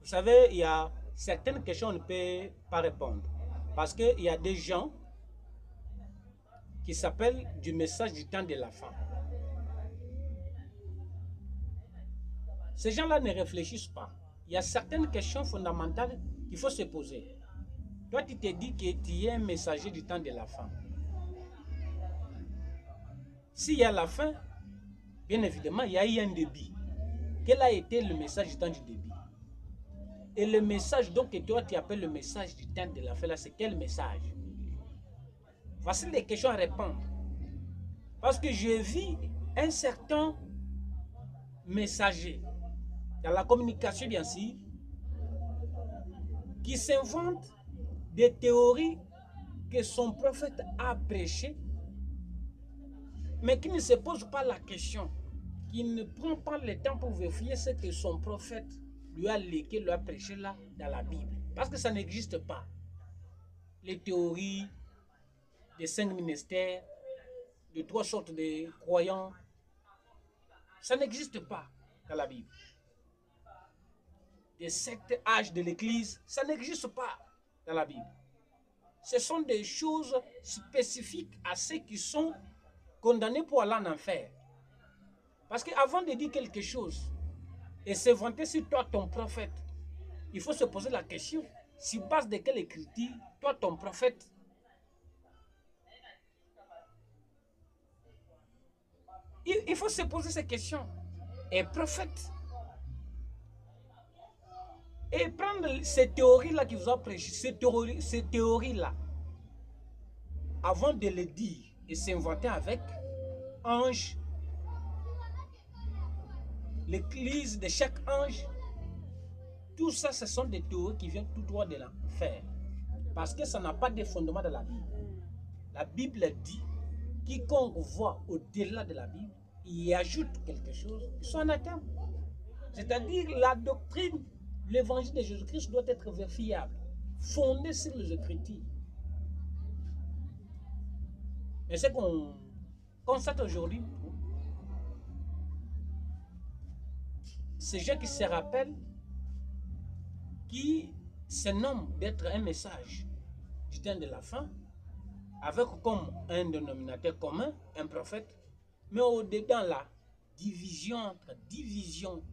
Vous savez, il y a certaines questions on ne peut pas répondre. Parce qu'il y a des gens qui s'appellent du message du temps de la fin. Ces gens-là ne réfléchissent pas. Il y a certaines questions fondamentales qu'il faut se poser. Toi, tu te dis que tu es un messager du temps de la fin. S'il y a la fin, bien évidemment, il y a eu un début. Quel a été le message du temps du début? Et le message donc que toi tu appelles le message du temps de la fin, là, c'est quel message? Voici les questions à répondre. Parce que je vis un certain messager dans la communication, bien sûr, qui s'invente des théories que son prophète a prêchées, mais qui ne se pose pas la question, qui ne prend pas le temps pour vérifier ce que son prophète lui a légué, lui a prêché là dans la Bible. Parce que ça n'existe pas. Les théories des 5 ministères, de 3 sortes de croyants, ça n'existe pas dans la Bible. Des 7 âges de l'Église, ça n'existe pas dans la Bible. Ce sont des choses spécifiques à ceux qui sont condamnés pour aller en enfer. Parce qu'avant de dire quelque chose et se vanter sur toi, ton prophète, il faut se poser la question, sur base de quelle écriture, toi, ton prophète, il faut se poser ces questions. Et prophète, et prendre ces théories-là qui vous ont prêché, ces théories-là, avant de les dire et s'inventer avec ange, l'église de chaque ange, tout ça, ce sont des théories qui viennent tout droit de l'enfer. Parce que ça n'a pas de fondement dans la Bible. La Bible dit, quiconque voit au-delà de la Bible, il y ajoute quelque chose, ils sont anathèmes. C'est-à-dire la doctrine, l'évangile de Jésus-Christ doit être vérifiable, fondé sur les Écritures. Mais ce qu'on constate aujourd'hui, ces gens qui se rappellent, qui se nomment d'être un message du temps de la fin, avec comme un dénominateur commun, un prophète, mais au-dedans là, division entre division.